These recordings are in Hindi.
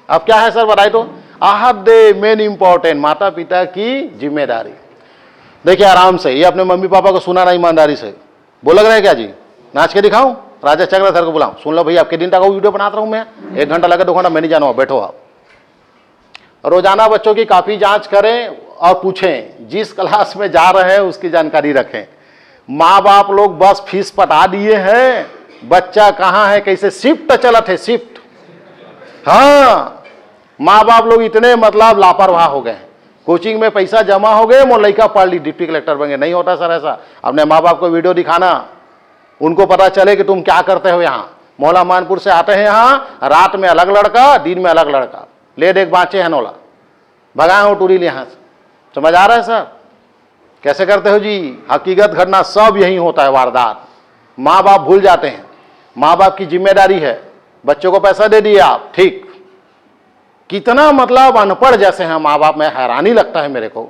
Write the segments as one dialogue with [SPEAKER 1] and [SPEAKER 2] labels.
[SPEAKER 1] अब क्या है सर बताइए तो, आहत दे मेन इंपॉर्टेंट माता पिता की जिम्मेदारी। देखिए आराम से, ये अपने मम्मी पापा को सुना ना ईमानदारी से, बोल लग रहा है क्या जी, नाच के दिखाऊं, राजा चक्रधर को बुलाऊं, सुन लो भैया आपके दिन तक वीडियो बनाता रहूं मैं, 1 घंटा लगे 2 घंटा, मैं नहीं जानूंगा, बैठो आप। रोजाना बच्चों की काफी जांच करें और पूछें, जिस क्लास में जा रहे हैं उसकी जानकारी रखें। माँ बाप लोग बस फीस पटा दिए हैं, बच्चा कहाँ है कैसे, शिफ्ट चलत है शिफ्ट। हाँ, माँ बाप लोग इतने मतलब लापरवाह हो गए, कोचिंग में पैसा जमा हो गए, मोर लड़का पढ़ ली डिप्टी कलेक्टर बन गए। नहीं होता सर ऐसा। अपने माँ बाप को वीडियो दिखाना, उनको पता चले कि तुम क्या करते हो। यहाँ मौला मानपुर से आते हैं, यहाँ रात में अलग लड़का, दिन में अलग लड़का, ले देख बाँचे हैं नोला, भगाए हो टूरी यहाँ से। समझ आ रहा है सर कैसे करते हो जी। हकीकत घटना सब यही होता है, वारदात। माँ बाप भूल जाते हैं, माँ बाप की जिम्मेदारी है। बच्चों को पैसा दे दिए आप, ठीक, कितना मतलब अनपढ़ जैसे हैं माँ बाप, में हैरानी लगता है मेरे को।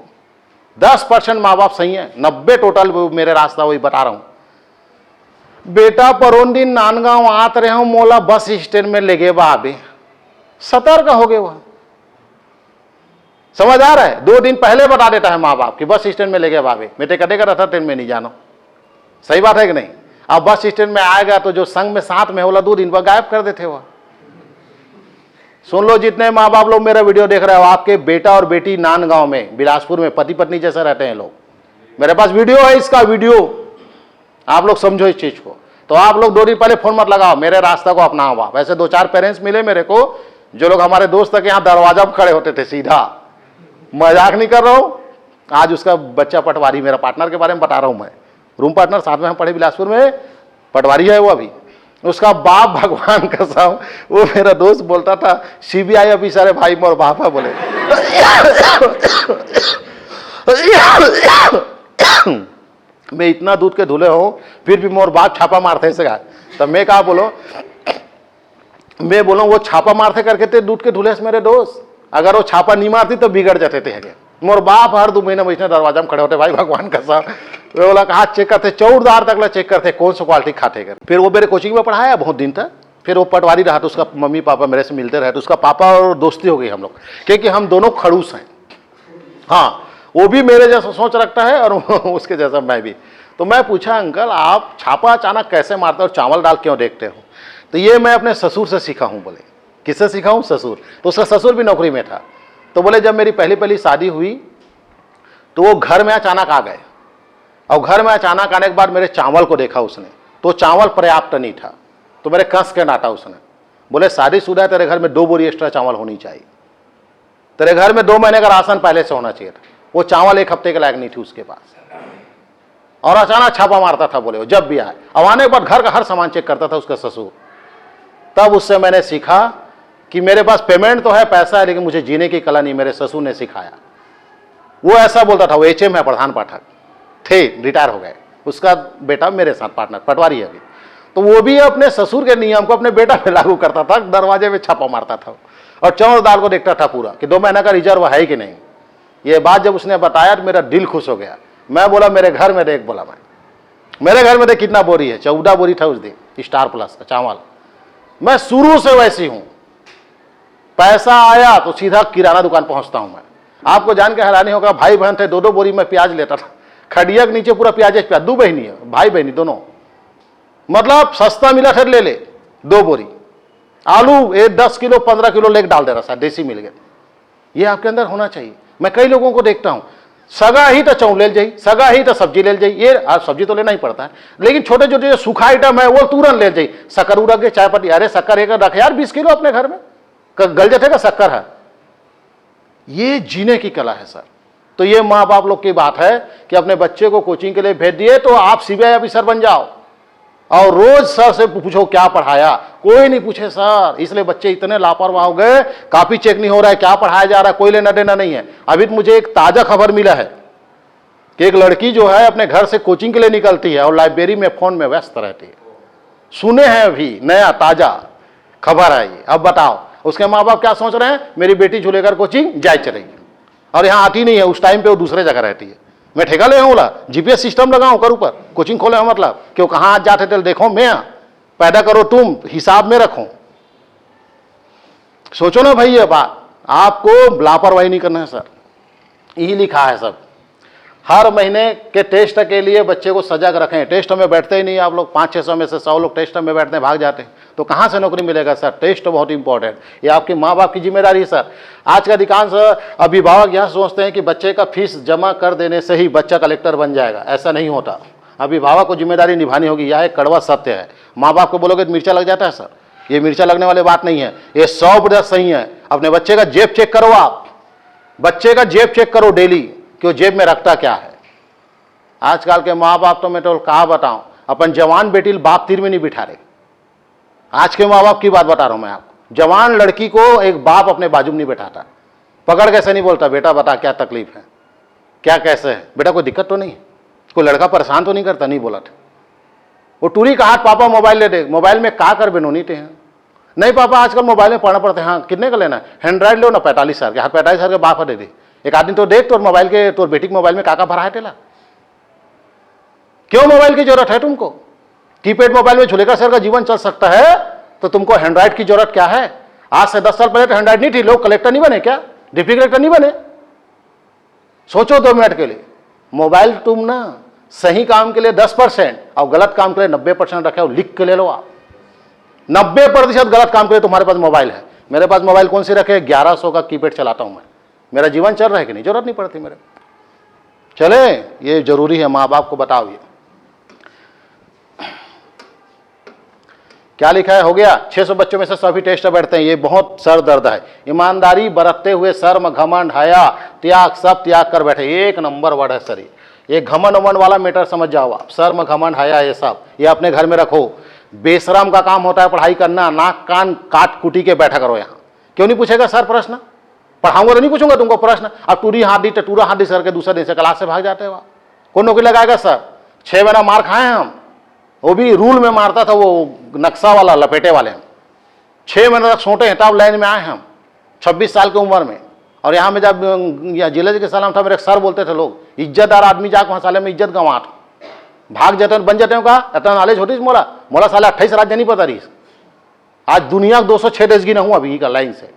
[SPEAKER 1] 10% माँ बाप सही है, 90 टोटल मेरे रास्ता वही बता रहा हूं। बेटा परोन दिन नानगांव आत रहे हो, मोला बस स्टैंड में लेगे बाबे, सतर्क हो गए वह। समझ आ रहा है, 2 दिन पहले बता देता है माँ बाप कि बस स्टैंड में लेगे बाबे, बेटे कदे का रथा ट्रेन में नहीं जानो। सही बात है कि नहीं। अब बस स्टैंड में आएगा तो जो संग में साथ में होला 2 दिन पर गायब कर देते वह। सुन लो जितने माँ बाप लोग मेरा वीडियो देख रहे हो, आपके बेटा और बेटी नानगांव में बिलासपुर में पति पत्नी जैसे रहते हैं लोग, मेरे पास वीडियो है, इसका वीडियो, आप लोग समझो इस चीज को। तो आप लोग 2 दिन पहले फोन मत लगाओ, मेरे रास्ता को अपनाओ। आप वैसे 2-4 पेरेंट्स मिले मेरे को, जो लोग हमारे दोस्त तक यहाँ दरवाजा पर खड़े होते थे सीधा, मजाक नहीं कर रहा हूं। आज उसका बच्चा पटवारी, मेरा पार्टनर के बारे में बता रहा हूं मैं, रूम पार्टनर, साथ में हम पढ़े बिलासपुर में, पटवारी है वो अभी। उसका बाप भगवान कसम, वो मेरा दोस्त बोलता था सीबीआई ऑफिसर है भाई, मोर बाप है बोले। मैं इतना दूध के धुले हूं, फिर भी मोर बाप छापा मारते से। तब मैं कहा बोलो, मैं बोलो वो छापा मारते करके थे दूध के धुले से मेरे दोस्त, अगर वो छापा नहीं मारती तो बिगड़ जाते थे। मोर बाप हर 2 महीने महीने दरवाजा में खड़े होते, भाई भगवान का साहब। वो बोला कहा चेक करते, 14 तक चेक करते कौन सा क्वालिटी खाते कर। फिर वो मेरे कोचिंग में पढ़ाया बहुत दिन तक, फिर वो पटवारी रहा तो उसका मम्मी पापा मेरे से मिलते रहे, तो उसका पापा और दोस्ती हो गई हम लोग, क्योंकि हम दोनों खड़ूस हैं। हाँ, वो भी मेरे जैसा सोच रखता है और उसके जैसा मैं भी। तो मैं पूछा अंकल आप छापा अचानक कैसे मारते हो और चावल दाल क्यों देखते हो। तो ये मैं अपने ससुर से सीखा हूँ। बोले किससे सीखा हूँ, ससुर। तो उसका ससुर भी नौकरी में था। तो बोले जब मेरी पहली शादी हुई तो वो घर में अचानक आ गए, और घर में अचानक आने के बाद मेरे चावल को देखा उसने, तो चावल पर्याप्त नहीं था, तो मेरे कस के डांटा उसने। बोले शादीशुदा है, तेरे घर में 2 बोरी एक्स्ट्रा चावल होनी चाहिए, तेरे घर में 2 महीने का राशन पहले से होना चाहिए था। वो चावल 1 हफ्ते के लायक नहीं थी उसके पास, और अचानक छापा मारता था। बोले वो जब भी आए, अब आने के बाद घर का हर सामान चेक करता था उसका ससुर। तब उससे मैंने सीखा कि मेरे पास पेमेंट तो है, पैसा है, लेकिन मुझे जीने की कला नहीं, मेरे ससुर ने सिखाया। वो ऐसा बोलता था, वो HM है, प्रधान पाठक थे, रिटायर हो गए। उसका बेटा मेरे साथ पार्टनर पटवारी है अभी। तो वो भी अपने ससुर के नियम को अपने बेटा पे लागू करता था, दरवाजे में छापा मारता था और चावल दाल को देखता था पूरा कि 2 महीने का रिजर्व है कि नहीं। ये बात जब उसने बताया तो मेरा दिल खुश हो गया। मैं बोला मेरे घर में देख, बोला मैं मेरे घर में देख कितना बोरी है, 14 बोरी था उस दिन स्टार प्लस का चावल। मैं शुरू से वैसी हूं, पैसा आया तो सीधा किराना दुकान पहुंचता हूं मैं। आपको जान के हैरानी होगा, भाई बहन थे, 2-2 बोरी में प्याज लेता था, खड़िया के नीचे पूरा प्याज। 2 बहनी है, भाई बहनी दोनों, मतलब सस्ता मिला था ले ले 2 बोरी। आलू 10 किलो 15 किलो लेके डाल दे रहा था, देसी मिल गया। ये आपके अंदर होना चाहिए। मैं कई लोगों को देखता हूं, सगा ही तो चावल ले जाइए, सगा ही तो सब्जी ले जाइए। ये सब्जी तो लेना ही पड़ता है, लेकिन छोटे छोटे जो सूखा आइटम है वो तुरंत ले जाइए। शक्कर उड़ा के चाय पत्ती, अरे शक्कर एक रख यार 20 किलो अपने घर में, गल जाते का शक्कर है। ये जीने की कला है सर। तो ये माँ बाप लोग की बात है कि अपने बच्चे को कोचिंग के लिए भेज दिए तो आप सीबीआई ऑफिसर बन जाओ, और रोज सर से पूछो क्या पढ़ाया। कोई नहीं पूछे सर, इसलिए बच्चे इतने लापरवाह हो गए। कॉपी चेक नहीं हो रहा है, क्या पढ़ाया जा रहा है, कोई लेना देना नहीं है। अभी मुझे एक ताजा खबर मिला है कि एक लड़की जो है अपने घर से कोचिंग के लिए निकलती है और लाइब्रेरी में फोन में व्यस्त रहती है। सुने हैं, अभी नया ताजा खबर है ये। अब बताओ उसके माँ बाप क्या सोच रहे हैं, मेरी बेटी झूलेकर कोचिंग जाए चलेगी, और यहाँ आती नहीं है। उस टाइम पे वो दूसरे जगह रहती है। मैं ठेका ले बोला GPS सिस्टम लगाऊं कर ऊपर, कोचिंग खोले, मतलब कि वो कहाँ जाते थे देखो, मैं पैदा करो तुम, हिसाब में रखो। सोचो ना भाई, ये बात आपको लापरवाही नहीं करना है सर, यही लिखा है सब। हर महीने के टेस्ट के लिए बच्चे को सजग रखें। टेस्ट में बैठते ही नहीं आप लोग, 500-600 में से 100 लोग टेस्ट में बैठते हैं, भाग जाते हैं, तो कहाँ से नौकरी मिलेगा सर? टेस्ट बहुत इंपॉर्टेंट, ये आपके माँ बाप की जिम्मेदारी है सर। आज का अधिकांश अभिभावक यह सोचते हैं कि बच्चे का फीस जमा कर देने से ही बच्चा कलेक्टर बन जाएगा, ऐसा नहीं होता। अभिभावक को जिम्मेदारी निभानी होगी, यह एक कड़वा सत्य है। माँ बाप को बोलोगे तो मिर्चा लग जाता है सर, ये मिर्चा लगने वाली बात नहीं है, ये 100% सही है। अपने बच्चे का जेब चेक करो, आप बच्चे का जेब चेक करो डेली कि वो जेब में रखता क्या है। आजकल के माँ बाप तो मैं तो कहा बताऊं, अपन जवान बेटी बाप तीर में नहीं बिठा रहे। आज के माँ बाप की बात बता रहा हूं मैं आपको, जवान लड़की को एक बाप अपने बाजू में नहीं बैठाता, पकड़ कैसे नहीं बोलता, बेटा बता क्या तकलीफ है, क्या कैसे है, बेटा कोई दिक्कत तो नहीं, कोई लड़का परेशान तो नहीं करता, नहीं बोला था। वो टूरी का हाथ, पापा मोबाइल ले दे, मोबाइल में का कर बेनोनीते हैं, नहीं पापा आजकल मोबाइल में पढ़ना पड़ता है। हाँ कितने का लेना है? एंड्रॉइड लो ना, 45,000 के। हाँ 45,000 के बाप दे दे। एक आदमी तो देख, तोर मोबाइल के, तोर बेटी के मोबाइल में काका भरा है टेला, क्यों मोबाइल की जरूरत है तुमको? कीपैड मोबाइल में झुलेगा सर का जीवन चल सकता है, तो तुमको एंड्रॉइड की जरूरत क्या है? आज से 10 साल पहले तो एंड्रॉइड नहीं थी, लोग कलेक्टर नहीं बने क्या? डिप्टी कलेक्टर नहीं बने? सोचो 2 मिनट के लिए, मोबाइल तुम ना सही काम के लिए 10% और गलत काम के लिए 90% रखे हो, लिख के ले लो आप। 90% गलत काम के लिए तुम्हारे पास मोबाइल है। मेरे पास मोबाइल कौन सी रखे? 1100 का कीपैड चलाता हूं मैं, मेरा जीवन चल रहा है कि नहीं? जरूरत नहीं पड़ती मेरे। चले, ये जरूरी है, माँ बाप को बताओ। ये क्या लिखा है? हो गया। 600 बच्चों में से सभी टेस्ट बैठते हैं, ये बहुत सर दर्द है। ईमानदारी बरतते हुए शर्म घमंड हया त्याग सब त्याग कर बैठे, एक नंबर वर्ड है सर। ये घमंड उमंड वाला मैटर समझ जाओ आप, शर्म घमंड हया ये सब ये अपने घर में रखो। बेशरम का काम होता है पढ़ाई करना, नाक कान काट कुटी के बैठा करो यहाँ। क्यों नहीं पूछेगा सर प्रश्न? पढ़ाऊंगा तो नहीं पूछूंगा तुमको प्रश्न। अब टूरी हाथ दी टूरा हाथ दी सर के, दूसरे दिन से क्लास से भाग जाते हो। कौन नौकरी लगाएगा सर? 6 महीना मार खाए हैं हम, वो भी रूल में मारता था, वो नक्शा वाला लपेटे वाले। हम 6 महीने तक सोटे हैं, तब लाइन में आए हम 26 साल की उम्र में। और यहाँ में जब जिले के सलाम था, मेरे सर बोलते थे लोग, इज्जतदार आदमी जाके वहाँ साले में इज्जत गंवाट भाग जाते हैं, बन जाते हैं। कहा इतना नॉलेज होती मोला, मोला साले 28 राज्य नहीं पता रही। आज दुनिया 206 देश गिना हूँ अभी का लाइन से।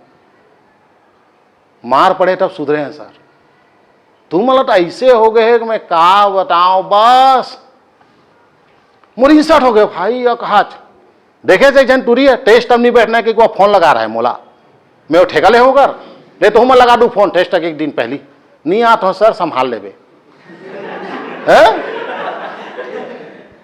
[SPEAKER 1] मार पड़े तब सुधरे हैं सर। तुम मतलब ऐसे हो गए कि मैं कहा बताऊं, बस मुझे इंसर्ट हो गए भाई। कहा देखे से जन टूरी है, टेस्ट अब नहीं बैठना है कि वो फोन लगा रहा है मोला, मैं वो ठेका ले होकर ले तो मैं लगा दूं फोन टेस्ट के एक दिन पहली। नहीं आता हूं सर, संभाल ले बे।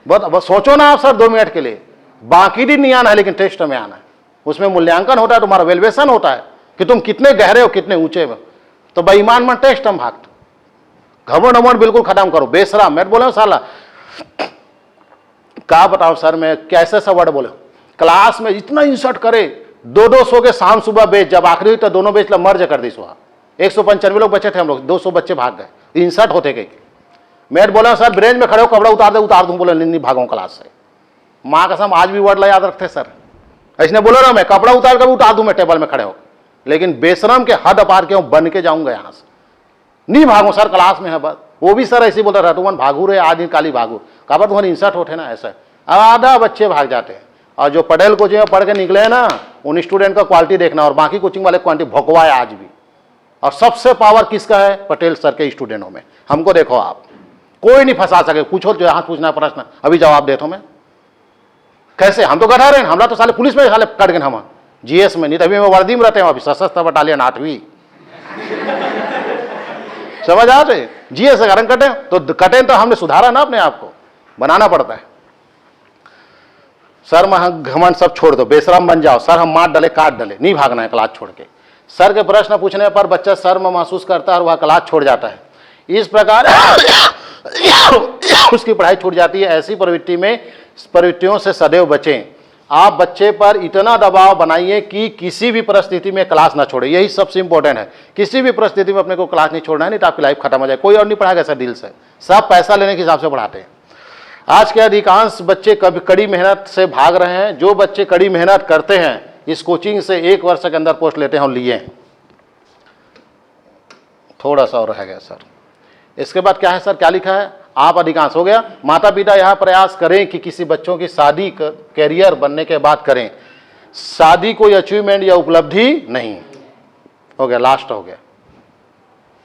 [SPEAKER 1] बस सोचो ना आप सर 2 मिनट के लिए, बाकी दिन नहीं आना है लेकिन टेस्ट में आना है। उसमें मूल्यांकन होता है, तुम्हारा वैल्यूएशन होता है कि तुम कितने गहरे हो कितने ऊंचे में। तो बेईमान मन टेस्ट हम भागते, घमंड अमंड बिल्कुल खत्म करो। बेशरम मैं बोला साला, क्या बताओ सर मैं कैसे सा वर्ड बोले। क्लास में इतना इंसर्ट करे, 200 के शाम सुबह बेच, जब आखिरी हुई तो दोनों बेच ला मर्ज कर दी सुहा। 195 लोग बचे थे हम लोग, 200 बच्चे भाग गए, इंसर्ट होते गए। मैं बोला सर ब्रेंच में खड़े हो, कपड़ा उतार दूं, बोले नहीं भागो क्लास से। माँ कसम आज भी वर्ड ला याद रखते सर, ऐसे बोला ना मैं कपड़ा उतार दूं मैं टेबल में खड़े हो, लेकिन बेशरम के हद पार के बन के जाऊंगा यहां से, नहीं भागू सर क्लास में है बस। वो भी सर ऐसे बोलता रहा, तुम भागू रे आदमी काली भागू, कहा तुम्हारे इंसर्ट होते ना ऐसा। आधा बच्चे भाग जाते हैं। और जो पटेल कोचिंग में पढ़ के निकले हैं ना, उन स्टूडेंट का क्वालिटी देखना, और बाकी कोचिंग वाले क्वालिटी भोकवा है आज भी। और सबसे पावर किसका है? पटेल सर के स्टूडेंटों में। हमको देखो आप, कोई नहीं फंसा सके, पूछो जो हाथ पूछना प्रश्न अभी जवाब देता हूं मैं। कैसे? हम तो गधा रहे, हमरा तो साले पुलिस में साले कट गए, हम जीएस में नहीं, तभी मैं वर्दी में रहते हैं अभी, सशस्त्र बटालियन 8वीं। समझ आ रहे? जीएस के कारण कटे तो हमने सुधारा ना अपने आप को, बनाना पड़ता है। सर घमंड सब छोड़ दो, बेशरम बन जाओ। सर हम मार डले काट डले, नहीं भागना है क्लास छोड़ के। सर के प्रश्न पूछने पर बच्चा शर्म महसूस करता है और वह क्लास छोड़ जाता है। इस प्रकार उसकी पढ़ाई छूट जाती है। ऐसी प्रवृत्तियों से सदैव बचें। आप बच्चे पर इतना दबाव बनाइए कि किसी भी परिस्थिति में क्लास ना छोड़े, यही सबसे इंपॉर्टेंट है। किसी भी परिस्थिति में अपने को क्लास नहीं छोड़ना है, नहीं तो आपकी लाइफ खत्म हो जाए। कोई और नहीं पढ़ाएगा सर दिल से, सब पैसा लेने के हिसाब से पढ़ाते हैं। आज के अधिकांश बच्चे कभी कड़ी मेहनत से भाग रहे हैं। जो बच्चे कड़ी मेहनत करते हैं इस कोचिंग से 1 वर्ष के अंदर पोस्ट लेते हैं और लिए हैं। थोड़ा सा और रह गया सर। इसके बाद क्या है सर, क्या लिखा है? आप अधिकांश हो गया। माता पिता यह प्रयास करें कि किसी बच्चों की शादी कैरियर बनने के बाद करें। शादी कोई अचीवमेंट या उपलब्धि नहीं। हो गया, लास्ट हो गया,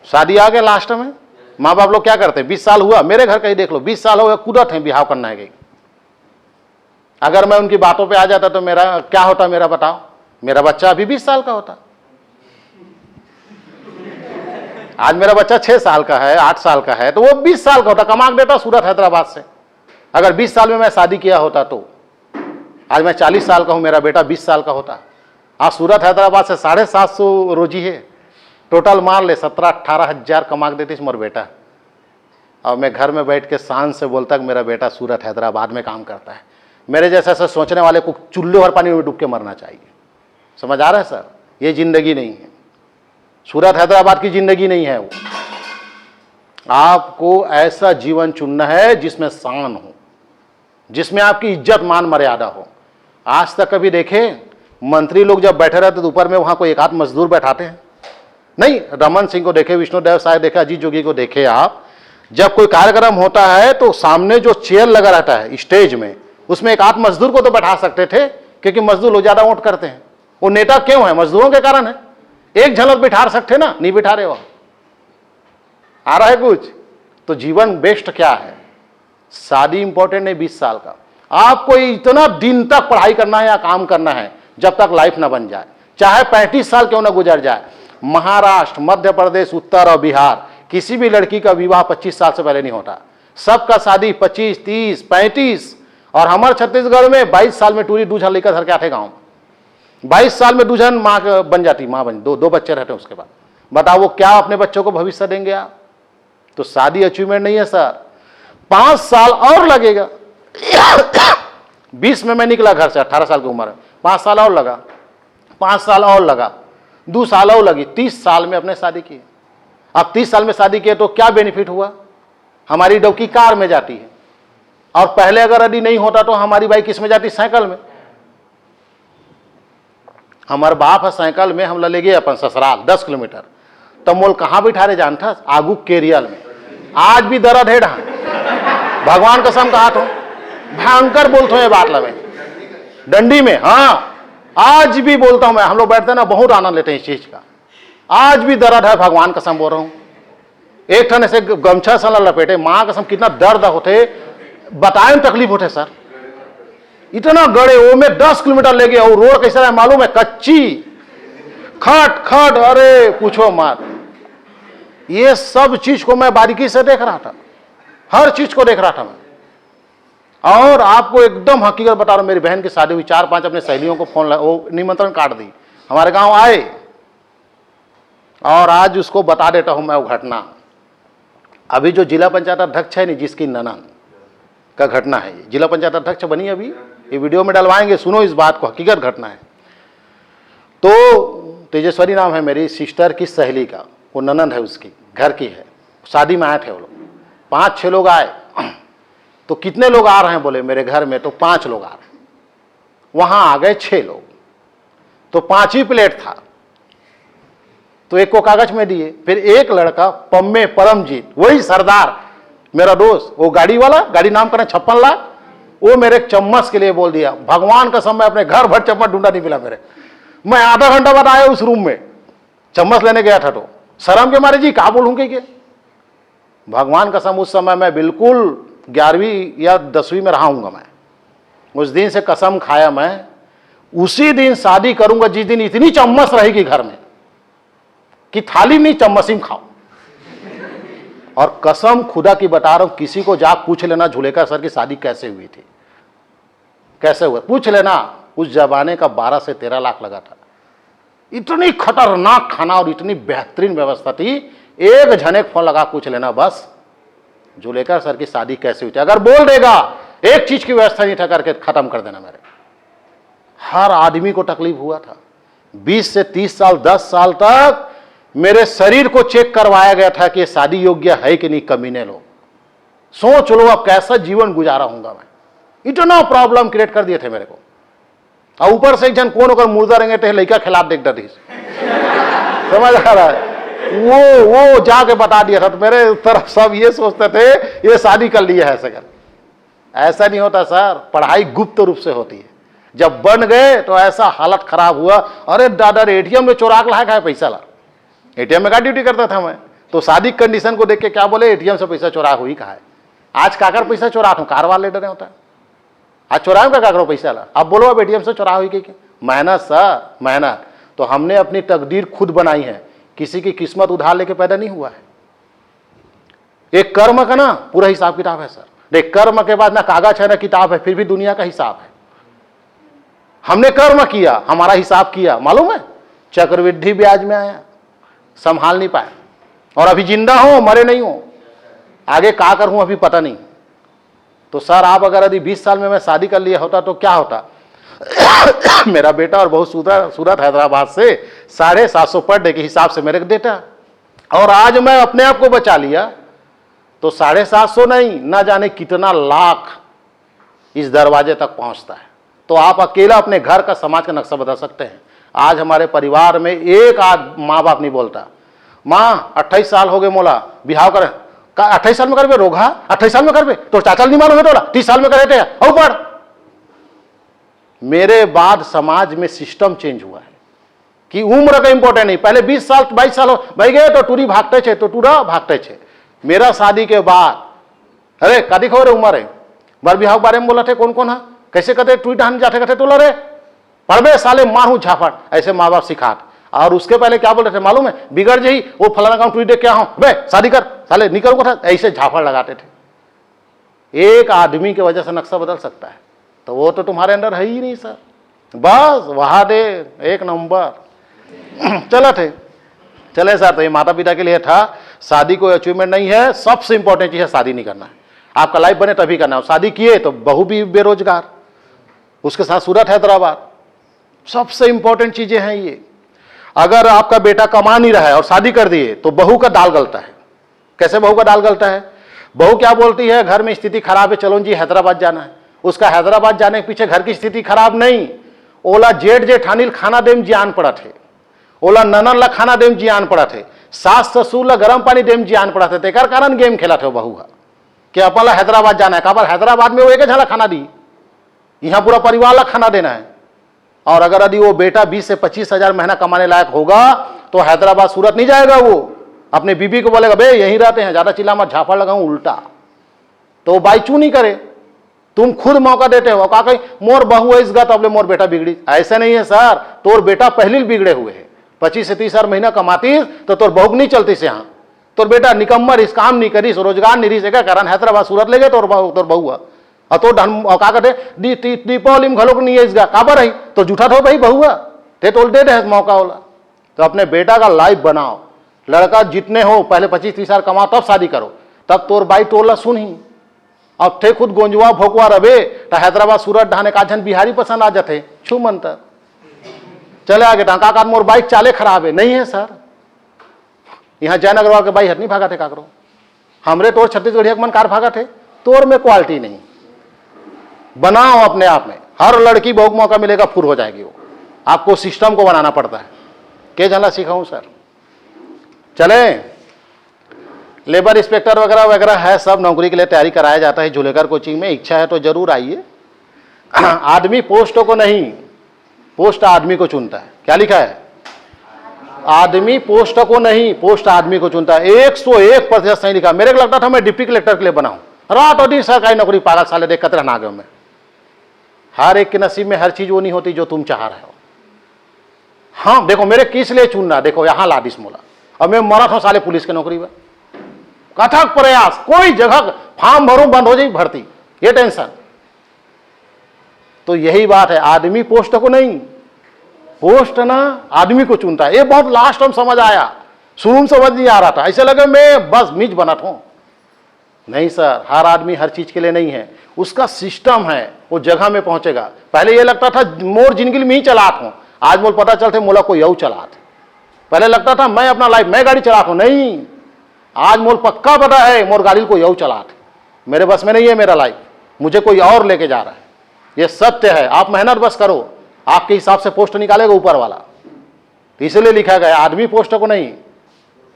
[SPEAKER 1] शादी आ गया लास्ट में। माँ बाप लोग क्या करते हैं, 20 साल हुआ, मेरे घर का ही देख लो, 20 साल हो गया, कूदत है बिहाव करना है। अगर मैं उनकी बातों पे आ जाता तो मेरा क्या होता, मेरा बताओ, मेरा बच्चा अभी 20 साल का होता। आज मेरा बच्चा 6 साल का है, 8 साल का है, तो वो 20 साल का होता, कमा के देता सूरत हैदराबाद से। अगर 20 साल में मैं शादी किया होता तो आज मैं 40 साल का हूं, मेरा बेटा 20 साल का होता। आज सूरत हैदराबाद से 750 रोजी है, टोटल मार ले 17-18 हजार कमा के देती मोर बेटा। और मैं घर में बैठ के शान से बोलता कि मेरा बेटा सूरत हैदराबाद में काम करता है। मेरे जैसे ऐसा सोचने वाले को चुल्लू भर पानी में डूब के मरना चाहिए। समझ आ रहा है सर, ये जिंदगी नहीं है, सूरत हैदराबाद की जिंदगी नहीं है वो। आपको ऐसा जीवन चुनना है जिसमें शान हो, जिसमें आपकी इज्जत मान मर्यादा हो। आज तक कभी देखे मंत्री लोग जब बैठे रहते तो ऊपर में वहां कोई एक आध मजदूर बैठाते हैं? नहीं। रमन सिंह को देखे, विष्णुदेव साय देखे, अजीत जोगी को देखे आप, जब कोई कार्यक्रम होता है तो सामने जो चेयर लगा रहता है स्टेज में, उसमें एक आध मजदूर को तो बैठा सकते थे, क्योंकि मजदूर लोग ज्यादा वोट करते हैं। वो नेता क्यों है? मजदूरों के कारण है। एक झलक बिठा सकते ना, नहीं बिठा रहे हो। आ रहा है कुछ? तो जीवन बेस्ट क्या है? शादी इंपॉर्टेंट नहीं 20 साल का। आपको इतना दिन तक पढ़ाई करना है या काम करना है जब तक लाइफ ना बन जाए, चाहे 35 साल क्यों ना गुजर जाए। महाराष्ट्र, मध्य प्रदेश, उत्तर और बिहार, किसी भी लड़की का विवाह 25 साल से पहले नहीं होता। सबका शादी 25, 30, 35। और हमारे छत्तीसगढ़ में 22 साल में टूरी दूल्हा लेकर घर के आते गाँव। 22 साल में दुल्हन माँ बन जाती, माँ बन, दो बच्चे रहते हैं उसके बाद। बताओ वो क्या अपने बच्चों को भविष्य देंगे आप? तो शादी अचीवमेंट नहीं है सर। 5 साल और लगेगा। 20 में मैं निकला घर से, 18 साल की उम्र है, 5 साल और लगा, 5 साल और लगा, 2 साल और लगी, 30 साल में अपने शादी की। अब 30 साल में शादी किए तो क्या बेनिफिट हुआ? हमारी डौकी कार में जाती है, और पहले अगर यदि नहीं होता तो हमारी बाइक किस में जाती? साइकिल में। हमारे बाप है साइकिल में, हम ले गए अपन ससुराल 10 किलोमीटर, तो मोल कहाँ बिठा रहे जानता? आगू केरियल में। आज भी दर्द है ढां, भगवान कसम कहा तो भयंकर बोलते हैं बात लगे डंडी में। हाँ आज भी बोलता हूं मैं, हम लोग बैठते हैं ना, बहुत आनंद लेते हैं इस चीज का। आज भी दर्द है, भगवान कसम बोल रहा हूं। एक ठन ऐसे गमछा सला लपेटे, मां कसम कितना दर्द होते, बताए तकलीफ होते सर। इतना गड़े वो में 10 किलोमीटर ले गया, और रोड कैसा है मालूम है? कच्ची, खट खट, अरे पूछो मत। ये सब चीज को मैं बारीकी से देख रहा था, हर चीज को देख रहा था मैं। और आपको एकदम हकीकत बता रहा हूं, मेरी बहन की शादी हुई, 4-5 अपने सहेलियों को फोन वो निमंत्रण काट दी, हमारे गांव आए। और आज उसको बता देता हूं मैं वो घटना। अभी जो जिला पंचायत अध्यक्ष है नहीं, जिसकी ननद का घटना है, जिला पंचायत अध्यक्ष बनी अभी, ये वीडियो में डलवाएंगे, सुनो इस बात को, हकीकत घटना है। तो तेजस्वरी नाम है मेरी सिस्टर की सहेली का, वो ननद है उसकी, घर की है, शादी में आए थे वो लोग, 5-6 लोग आए। तो कितने लोग आ रहे हैं बोले मेरे घर में? तो 5 लोग आ रहे हैं। वहां आ गए 6 लोग, तो 5 ही प्लेट था, तो एक को कागज में दिए। फिर एक लड़का पम्मे परमजीत, वही सरदार मेरा दोस्त, वो गाड़ी वाला, गाड़ी नाम करें 56 लाख, वो मेरे चम्मच के लिए बोल दिया। भगवान का समय अपने घर भर चम्मच ढूंढा नहीं मिला मेरे। मैं आधा घंटा बाद आया उस रूम में, चम्मच लेने गया था, तो शर्म के मारे जी क्या बोलूंगे कि भगवान का समय उस समय मैं बिल्कुल 11वीं या 10वीं में रहा हूंगा मैं। उस दिन से कसम खाया मैं, उसी दिन शादी करूंगा जिस दिन इतनी चम्मच रहेगी घर में कि थाली नहीं चम्मच ही खाओ। और कसम खुदा की बता रहा हूं, किसी को जाकर पूछ लेना झुलेका सर की शादी कैसे हुई थी, कैसे हुआ, पूछ लेना। उस जमाने का 12 से 13 लाख लगा था। इतनी खतरनाक खाना और इतनी बेहतरीन व्यवस्था थी। एक झने फोन लगा पूछ लेना बस, जुलेकर सर की शादी कैसे हुई थी। अगर बोल देगा एक चीज की व्यवस्था नहीं था करके खत्म कर देना मेरे। हर आदमी को तकलीफ हुआ था। 20 से 30 साल 10 साल तक मेरे शरीर को चेक करवाया गया था कि शादी योग्य है कि नहीं। कमीने लोग सोच लो अब कैसा जीवन गुजारा हूंगा मैं। इतना प्रॉब्लम क्रिएट कर दिए थे मेरे को। और ऊपर से एक जन कौन होकर मुर्दा रहेंगे तो लड़का खिलाफ देख डर समझ आ रहा है। वो जाके बता दिया था। तो मेरे तरफ सब ये सोचते थे ये शादी कर लिया है ऐसे कर। ऐसा नहीं होता सर, पढ़ाई गुप्त रूप से होती है। जब बन गए तो ऐसा हालत खराब हुआ, अरे दादा एटीएम में चोरा के लाया है पैसा ला। एटीएम में क्या ड्यूटी करता था मैं, तो शादी कंडीशन को देख के क्या बोले, एटीएम से पैसा चोरा हुई कहा है। आज काकर पैसा चोरा हूं, कार वाले डरे होता है, आज चोराऊं का काकरो पैसा ला। अब बोलो अब एटीएम से चोरा हुई कि मेहनत सर मेहनत। तो हमने अपनी तकदीर खुद बनाई है, किसी की किस्मत उधार लेके पैदा नहीं हुआ है। एक कर्म का ना पूरा हिसाब किताब है सर, एक कर्म के बाद ना कागज है ना किताब है, फिर भी दुनिया का हिसाब है। हमने कर्म किया, हमारा हिसाब किया, मालूम है चक्रवृद्धि ब्याज में आया, संभाल नहीं पाए, और अभी जिंदा हो मरे नहीं हो, आगे क्या करूं अभी पता नहीं। तो सर आप अगर यदि 20 साल में मैं शादी कर लिया होता तो क्या होता। मेरा बेटा और बहुत सूरत हैदराबाद से 750 पर डे के हिसाब से मेरे को देता, और आज मैं अपने आप को बचा लिया तो 750 नहीं ना जाने कितना लाख इस दरवाजे तक पहुंचता है। तो आप अकेला अपने घर का समाज का नक्शा बदल सकते हैं। आज हमारे परिवार में एक माँ बाप नहीं बोलता, माँ 28 साल हो गए मोला बिहाव करे, 28 साल में करबे रोगा, 28 साल में करबे तो चाचा नहीं मालूम है तोला 30 साल में करे थे और पढ़। मेरे बाद समाज में सिस्टम चेंज हुआ है कि उम्र का इंपॉर्टेंट नहीं, पहले 20 साल 22 साल हो भाई गए तो टूरी भागते छे तो टूरा भागते छे। मेरा शादी के बाद अरे कदी खबर उम्र है बर बिहाव बारे में बोला थे कौन कौन है कैसे कहते ट्वीट हान जाते कहते तो रे पढ़बे साले मारू झापड़, ऐसे माँ बाप सिखाट। और उसके पहले क्या बोल रहे थे मालूम है, बिगड़ जाई वो फलाना काम ट्वीट क्या हो बे शादी कर साले निकल को था, ऐसे झापड़ लगाते थे। एक आदमी की वजह से नक्शा बदल सकता है, तो वो तो तुम्हारे अंदर है ही नहीं सर, बस वहा दे एक नंबर चला थे चले सर। तो ये माता पिता के लिए था, शादी कोई अचीवमेंट नहीं है, सबसे इंपॉर्टेंट चीज है शादी नहीं करना है। आपका लाइफ बने तभी करना है। शादी किए तो बहू भी बेरोजगार, उसके साथ सूरत हैदराबाद, सबसे इंपॉर्टेंट चीजें हैं ये। अगर आपका बेटा कमा नहीं रहा है और शादी कर दिए तो बहू का दाल गलता है। कैसे बहू का दाल गलता है, बहू क्या बोलती है घर में स्थिति खराब है चलो जी हैदराबाद जाना है, उसका हैदराबाद जाने के पीछे घर की स्थिति खराब नहीं, ओला जेठ जेठानील खाना देम जियान पड़ा थे, ओला ननन ला खाना देम जियान पड़ा थे, सास ससुर ला गर्म पानी देम जियान पड़ा थे, तेकर कारण गेम खेला थे बहू का कि अपन ला हैदराबाद जाना है। काबर हैदराबाद में वो एक झाला खाना दी, यहाँ पूरा परिवार ला खाना देना है। और अगर यदि वो बेटा 20 से 25 हजार महीना कमाने लायक होगा तो हैदराबाद सूरत नहीं जाएगा, वो अपने बीबी को बोलेगा बे यहीं रहते हैं, ज्यादा चिल्ला मत झापड़ लगाऊं उल्टा, तो बाई चू नहीं करे। तुम खुद मौका देते हो का कहीं मोर बहू है इसगा तो मोर बेटा बिगड़ी, ऐसे नहीं है सर, तोर बेटा पहले बिगड़े हुए है, 25 से 30 हजार महीना कमाती तो तोर बहू नहीं चलती से, यहाँ तोर बेटा निकम्मर इस काम नहीं करी रोजगार नहीं रही से कारण हैदराबाद सूरत ले गए तोर बहुआ और तो का कहते दीपावली में घलोक नहीं है इसका काबर रही तो जूठा थो भाई बहुआ ते तोल दे दे मौका होला। तो अपने बेटा का लाइफ बनाओ, लड़का जितने हो पहले 25-30 साल कमाओ तब शादी करो, तब तोर बाई टोला सुन ही। अब थे खुद गोंजवा भोकवा रवे तो हैदराबाद सूरत ढाने का झन बिहारी पसंद आ जाते छू मंतर चले आगे टाका का मोर बाइक चाले खराब है नहीं है सर। यहाँ जैन अग्रवाल के बाई हट नहीं भागा थे काकरो, हमरे तोर छत्तीसगढ़िया मन कार भागा थे, तोर में क्वालिटी नहीं। बनाओ अपने आप में, हर लड़की बहुत मौका मिलेगा फुर हो जाएगी वो, आपको सिस्टम को बनाना पड़ता है। के जला सिखाऊं सर, चले लेबर इंस्पेक्टर वगैरह वगैरह है, सब नौकरी के लिए तैयारी कराया जाता है जुलेकर कोचिंग में, इच्छा है तो जरूर आइए। आदमी पोस्टों को नहीं, पोस्ट आदमी को चुनता है। क्या लिखा है, आदमी पोस्ट को नहीं पोस्ट आदमी को चुनता है। 101% सही लिखा। मेरे को लगता था मैं डिप्टी कलेक्टर के लिए बनाऊं, रात और दिन सरकारी नौकरी पागल साले देख कर रहना गया मैं। हर एक के नसीब में हर चीज वो नहीं होती जो तुम चाह रहे हो। हाँ देखो मेरे किस लिए चुनना, देखो यहां लादिस मोला और मैं मरा था साले पुलिस की नौकरी में, कथक प्रयास कोई जगह फॉर्म भरूं बंद हो जाए भर्ती, ये टेंशन। तो यही बात है, आदमी पोस्ट को नहीं, पोस्ट ना आदमी को चुनता है। ये बहुत लास्ट टाइम समझ आया, शुरू में समझ नहीं आ रहा था, ऐसे लगे मैं बस मीज बना हूं। नहीं सर, हर आदमी हर चीज के लिए नहीं है, उसका सिस्टम है, वो जगह में पहुंचेगा। पहले ये लगता था मोर जिंदगी में ही चलात हूं, आज मोल पता चलते मोला कोई और चलात। पहले लगता था मैं अपना लाइफ मैं गाड़ी चलाता हूं, नहीं, आज मोल पक्का पता है मोर गाड़ी कोई और चलात, मेरे बस में नहीं है मेरा लाइफ, मुझे कोई और लेके जा रहा है। ये सत्य है, आप मेहनत बस करो, आपके हिसाब से पोस्ट निकालेगा ऊपर वाला। इसलिए लिखा गया आदमी पोस्ट को नहीं,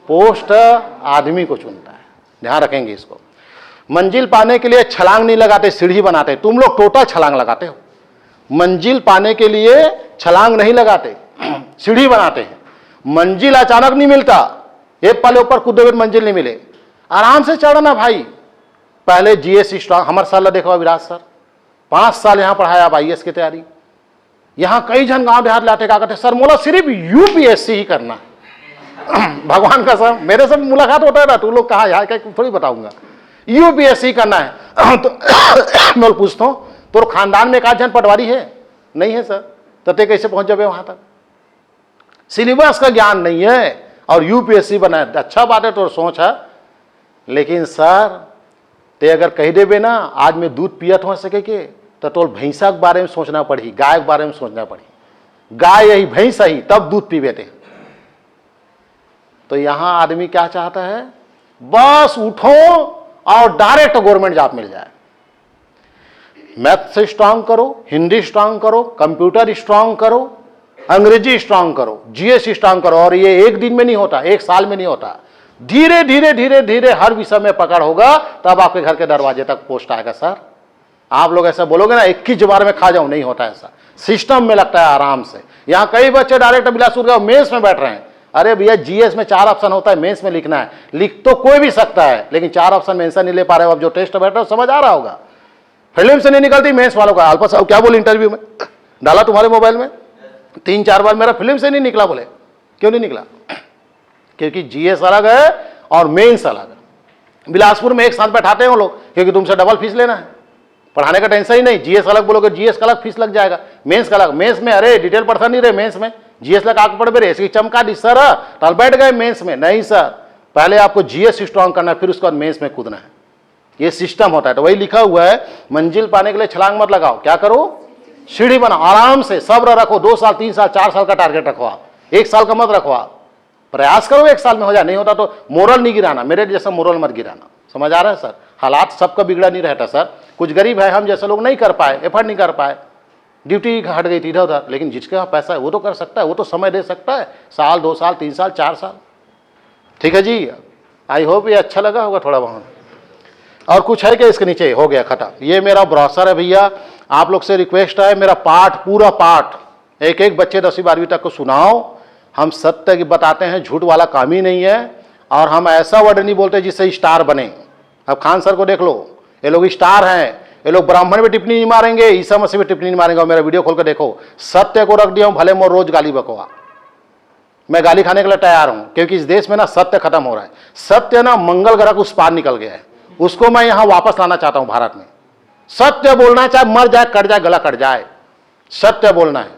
[SPEAKER 1] पोस्ट आदमी को चुनता है। ध्यान रखेंगे इसको। मंजिल पाने के लिए छलांग नहीं लगाते, सीढ़ी बनाते। तुम लोग टोटल छलांग लगाते हो, मंजिल पाने के लिए छलांग नहीं लगाते, सीढ़ी बनाते हैं। मंजिल अचानक नहीं मिलता, एक पल ऊपर कूदे मंजिल नहीं मिले, आराम से चढ़ना भाई। पहले जीएस स्ट्रांग, हमारे साल देखो विराज सर 5 साल यहां पढ़ाया, अब आईएएस की तैयारी। यहां कई जन गांव देहात लाते क्या करते, सर मोला सिर्फ यूपीएससी ही करना है। भगवान का सर मेरे से मुलाकात होता है ना, तू लोग कहा यार क्या थोड़ी बताऊंगा, यूपीएससी करना है। तो मैं पूछता हूं तो खानदान में एक आध जन पटवारी है? नहीं है सर, तो ते कैसे पहुंच जाए वहां तक? सिलेबस का ज्ञान नहीं है और यूपीएससी बना है। अच्छा बात है, तो सोच है, लेकिन सर ते अगर कह देवे ना आज मैं दूध पियत हो सके के, तो तोल भैंसा के बारे में सोचना पड़ी, गाय के बारे में सोचना पड़ी। गाय यही भैंस ही तब दूध पीवे थे। तो यहां आदमी क्या चाहता है, बस उठो और डायरेक्ट गवर्नमेंट जॉब मिल जाए। मैथ से स्ट्रांग करो, हिंदी स्ट्रांग करो, कंप्यूटर स्ट्रांग करो, अंग्रेजी स्ट्रांग करो, जीएस स्ट्रांग करो। और ये एक दिन में नहीं होता, एक साल में नहीं होता, धीरे धीरे धीरे धीरे हर विषय में पकड़ होगा, तब आपके घर के दरवाजे तक पोस्ट आएगा। सर आप लोग ऐसा बोलोगे ना 21 बार में खा जाऊं, नहीं होता ऐसा, सिस्टम में लगता है आराम से। यहां कई बच्चे डायरेक्ट बिलासपुर के मेंस में बैठ रहे हैं। अरे भैया जीएस में 4 ऑप्शन होता है, मेंस में लिखना है, लिख तो कोई भी सकता है, लेकिन 4 ऑप्शन में आंसर नहीं ले पा रहे हो। अब जो टेस्ट बैठ रहा है समझ आ रहा होगा, फिल्म से नहीं निकलती मेंस वालों का। अल्पा साहब क्या बोले इंटरव्यू में, डाला तुम्हारे मोबाइल में 3-4 बार, मेरा फिल्म से नहीं निकला। बोले क्यों नहीं निकला? क्योंकि जीएस अलग है और मेंस अलग है। बिलासपुर में एक साथ बैठाते हैं वो लोग, क्योंकि तुमसे डबल फीस लेना है, पढ़ाने का टेंशन ही नहीं। जीएस अलग बोलोगे, जीएस का अलग फीस लग जाएगा, मेंस का अलग। मेंस में अरे डिटेल पढ़ता नहीं रहे, मेंस में जीएस लगा आगे पढ़ रहे, इसकी चमका दी सर तल बैठ गए मेंस में। नहीं सर, पहले आपको जीएस स्ट्रांग करना है, फिर उसके बाद मेंस में कूदना है। ये सिस्टम होता है। तो वही लिखा हुआ है, मंजिल पाने के लिए छलांग मत लगाओ, क्या करो, सीढ़ी बनाओ, आराम से सब्र रखो। 2 साल 3 साल 4 साल का टारगेट रखो आप, 1 साल का मत रखो आप। प्रयास करो 1 साल में हो जाए, नहीं होता तो मोरल नहीं गिराना, मेरे जैसा मोरल मत गिराना। समझ आ रहा है सर? हालात सबका बिगड़ा नहीं रहता सर, कुछ गरीब है, हम जैसे लोग नहीं कर पाए, एफर्ट नहीं कर पाए, ड्यूटी हट गई थी इधर उधर, लेकिन जिसके पास पैसा है वो तो कर सकता है, वो तो समय दे सकता है, साल 2 साल 3 साल 4 साल। ठीक है जी, आई होप ये अच्छा लगा होगा थोड़ा बहुत। और कुछ है क्या इसके नीचे? हो गया खत्म। ये मेरा ब्रोशर है भैया, आप लोग से रिक्वेस्ट है, मेरा पाठ पूरा पाठ एक एक बच्चे 10वीं 12वीं तक को सुनाओ। हम सत्य बताते हैं, झूठ वाला काम ही नहीं है, और हम ऐसा वर्ड नहीं बोलते जिससे स्टार बने। अब खान सर को देख लो, ये लोग स्टार हैं, ये लोग ब्राह्मण में टिप्पणी नहीं मारेंगे, ईसा मसीह में टिप्पणी नहीं मारेंगे। और मेरा वीडियो खोल कर देखो, सत्य को रख दिया हूं, भले मोर रोज गाली बकवा, मैं गाली खाने के लिए तैयार हूं, क्योंकि इस देश में ना सत्य खत्म हो रहा है। सत्य ना मंगल ग्रह को उस पार निकल गया है, उसको मैं यहां वापस लाना चाहता हूं भारत में। सत्य बोलना है, चाहे मर जाए, कट जाए, गला कट जाए, सत्य बोलना है।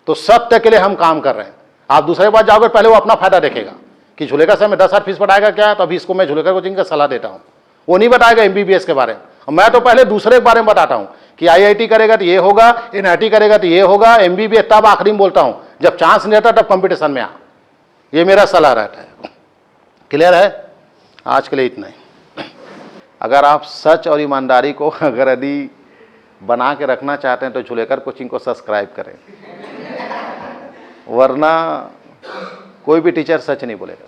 [SPEAKER 1] तो सत्य के लिए हम काम कर रहे हैं। आप दूसरे के पास जाओगे, पहले वो अपना फायदा देखेगा कि झूलेकर से मैं 10,000 फीस बढ़ाएगा क्या, तो अभी इसको मैं झूलेकर कोचिंग का सलाह देता हूं। वो नहीं बताएगा एमबीबीएस के बारे में, मैं तो पहले दूसरे के बारे में बताता हूं कि आईआईटी करेगा तो ये होगा, एनआईटी करेगा तो ये होगा, एमबीबीएस तब आखिरी में बोलता हूं, जब चांस नहीं रहता तब कंपटीशन में आ। ये मेरा सलाह रहता है। क्लियर है? आज के लिए इतना ही। अगर आप सच और ईमानदारी को अगर यदि बना के रखना चाहते हैं तो झूलेकर कोचिंग को सब्सक्राइब करें, वरना कोई भी टीचर सच नहीं बोलेगा।